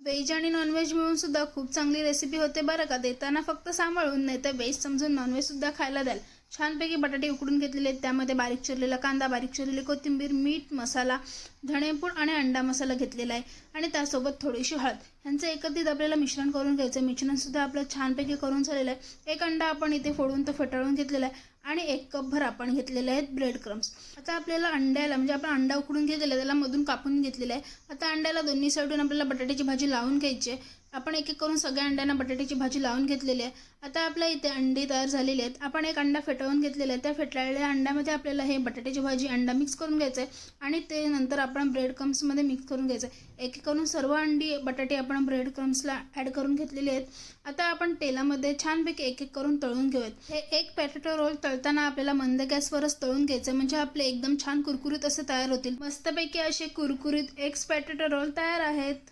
Veg आणि non veg मिळून सुद्धा खूप चांगली रेसिपी होते बरं का. देताना फक्त सांभाळून, नाही तर व्हेज समजून नॉनव्हेजसुद्धा खायला द्याल. छानपैकी बटाटे उकडून घेतलेले आहेत, त्यामध्ये बारीक चिरलेला कांदा, बारीक चिरलेली कोथिंबीर, मीठ, मसाला, धणेपूड आणि अंडा मसाला घेतलेला आहे आणि त्यासोबत थोडीशी हळद. ह्यांचं एकत्रित आपल्याला मिश्रण करून घ्यायचं. मिश्रणसुद्धा आपलं छानपैकी करून झालेलं आहे. एक अंडा आपण इथे फोडून तो फेटाळून घेतलेला आहे आणि 1 कपभर आपण घेतलेले आहेत ब्रेड क्रम्स. आता आपल्याला अंड्याला, म्हणजे आपण अंडा उकडून घेतलेला आहे, त्याला मधून कापून घेतलेलं आहे. आता अंड्याला दोन्ही साईडून आपल्याला बटाट्याची भाजी लावून घ्यायची आहे. आपण एक एक करून सगळ्या अंड्यांना बटाट्याची भाजी लावून घेतलेली आहे. आता आपल्या इथे अंडी तयार झालेली आहेत. आपण एक अंडा फेटवून घेतलेला आहे. त्या फेटाळलेल्या अंड्यामध्ये आपल्याला हे बटाट्याची भाजी, अंडा मिक्स करून घ्यायचं आहे आणि ते नंतर आपण ब्रेड क्रम्समध्ये मिक्स करून घ्यायचं आहे. एक एक करून सर्व अंडी, बटाटे आपण ब्रेड क्रम्सला ॲड करून घेतलेले आहेत. आता आपण तेलामध्ये छानपैकी एक एक करून तळून घेऊयात. हे एक पॅटेटो रोल तळताना आपल्याला मंद गॅसवरच तळून घ्यायचं, म्हणजे आपले एकदम छान कुरकुरीत असे तयार होतील. मस्तपैकी असे कुरकुरीत एग्स पॅटेटो रोल तयार आहेत.